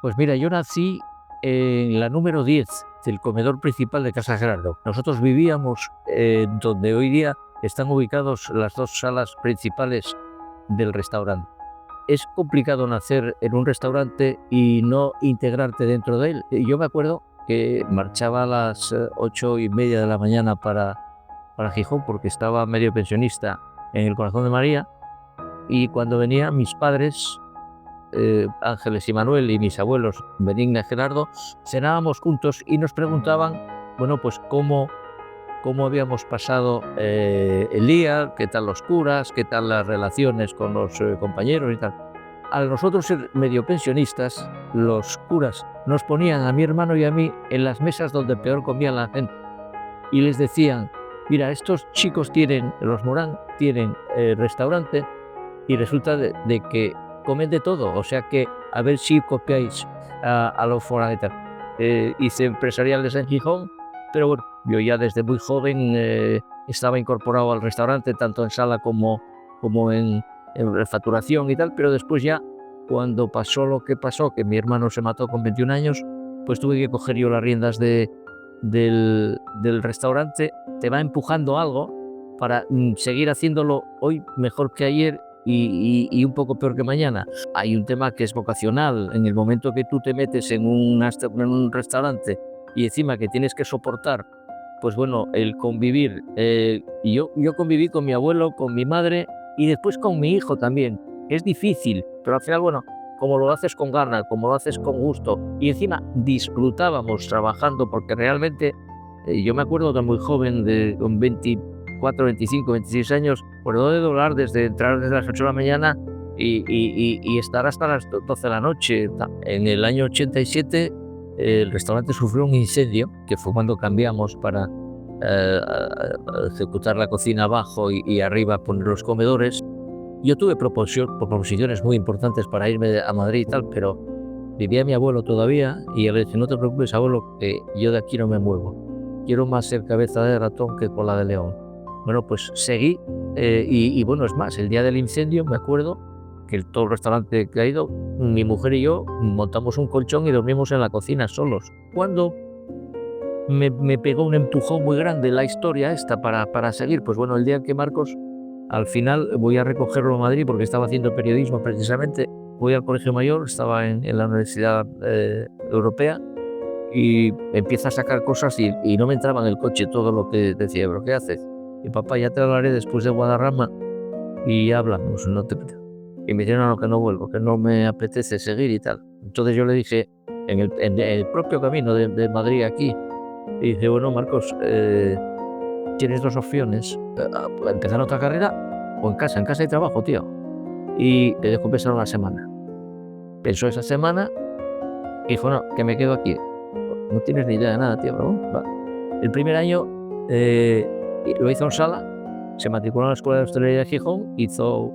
Pues mira, yo nací en la número 10 del comedor principal de Casa Gerardo. Nosotros vivíamos donde hoy día están ubicados las dos salas principales del restaurante. Es complicado nacer en un restaurante y no integrarte dentro de él. Yo me acuerdo que marchaba a las 8:30 de la mañana para Gijón porque estaba medio pensionista en el Corazón de María, y cuando venían mis padres, Ángeles y Manuel, y mis abuelos Benigna y Gerardo, cenábamos juntos y nos preguntaban, bueno, pues cómo habíamos pasado el día, qué tal los curas, qué tal las relaciones con los compañeros y tal. Al nosotros ser medio pensionistas, los curas nos ponían a mi hermano y a mí en las mesas donde peor comía la gente y les decían: mira, estos chicos los Morán tienen restaurante, y resulta de que comen de todo, o sea que a ver si copiáis a los foranetas. Hice empresariales en Gijón, pero bueno, yo ya desde muy joven estaba incorporado al restaurante, tanto en sala como en facturación y tal, pero después ya, cuando pasó lo que pasó, que mi hermano se mató con 21 años, pues tuve que coger yo las riendas del restaurante. Te va empujando algo para seguir haciéndolo hoy mejor que ayer y un poco peor que mañana. Hay un tema que es vocacional. En el momento que tú te metes en un restaurante y encima que tienes que soportar, pues bueno, el convivir. Yo conviví con mi abuelo, con mi madre y después con mi hijo también. Es difícil, pero al final, bueno, como lo haces con ganas, como lo haces con gusto, y encima disfrutábamos trabajando, porque realmente yo me acuerdo de muy joven, con 24, 25, 26 años, por de doblar desde entrar desde las 8 de la mañana y estar hasta las 12 de la noche. En el año 87 el restaurante sufrió un incendio, que fue cuando cambiamos para ejecutar la cocina abajo y arriba poner los comedores. Yo tuve proposiciones muy importantes para irme a Madrid y tal, pero vivía mi abuelo todavía y él le dije: no te preocupes, abuelo, que yo de aquí no me muevo. Quiero más ser cabeza de ratón que cola de león. Bueno, pues seguí y bueno, es más, el día del incendio me acuerdo que todo el restaurante caído, mi mujer y yo montamos un colchón y dormimos en la cocina solos. Cuando me pegó un empujón muy grande la historia esta para seguir, pues bueno, el día que Marcos, al final voy a recogerlo a Madrid porque estaba haciendo periodismo precisamente, voy al Colegio Mayor, estaba en la Universidad Europea, y empieza a sacar cosas y no me entraba en el coche todo lo que decía. ¿Pero qué haces? Y papá, ya te hablaré después de Guadarrama y ya hablamos. Y me dijeron: no, que no vuelvo, que no me apetece seguir y tal. Entonces yo le dije, en el propio camino de Madrid aquí, y dice: bueno, Marcos, tienes dos opciones: empezar otra carrera o en casa. En casa hay trabajo, tío. Y le dejó pensar una semana. Pensó esa semana y dijo: no, que me quedo aquí. No tienes ni idea de nada, tío, ¿no? Va. El primer año lo hizo en sala, se matriculó en la Escuela de Hostelería de Gijón, hizo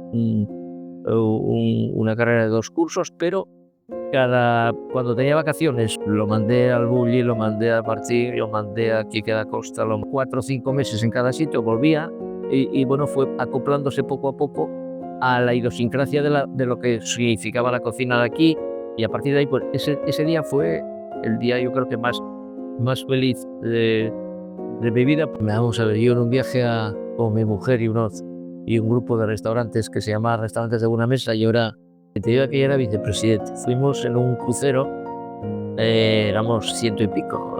una carrera de 2 cursos, pero cuando tenía vacaciones lo mandé al Bulli, lo mandé a Martín, lo mandé a Quique da Costa, 4 o 5 meses en cada sitio, volvía y bueno, fue acoplándose poco a poco a la idiosincrasia de lo que significaba la cocina de aquí, y a partir de ahí, pues ese día fue el día, yo creo que más feliz de mi vida. Vamos a ver, yo en un viaje con mi mujer y un grupo de restaurantes que se llamaba Restaurantes de Buena Mesa, y ahora te digo que ya era vicepresidente. Fuimos en un crucero, éramos 100 y pico,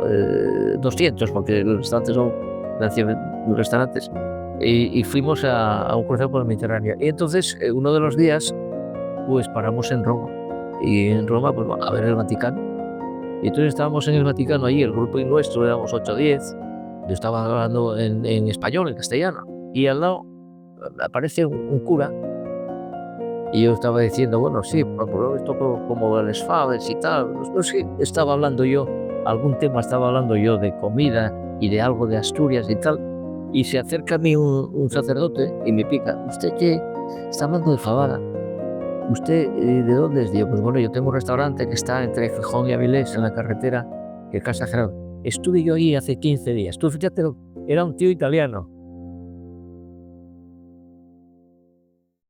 200, porque los restaurantes son restaurantes, y fuimos a un crucero por el Mediterráneo. Y entonces, uno de los días, pues paramos en Roma, y en Roma, pues a ver el Vaticano. Y entonces estábamos en el Vaticano, allí el grupo nuestro éramos 8 o 10, yo estaba hablando en español, en castellano, y al lado aparece un cura, y yo estaba diciendo: bueno, sí, por esto como les faves y tal, no sé, estaba hablando yo, algún tema estaba hablando yo de comida y de algo de Asturias y tal, y se acerca a mí un sacerdote y me pica: ¿usted qué? Está hablando de fabada. ¿Usted de dónde es? Digo: pues bueno, yo tengo un restaurante que está entre Gijón y Avilés, en la carretera, que Casa Gerardo. Estuve yo ahí hace 15 días. Tú fíjate, era un tío italiano.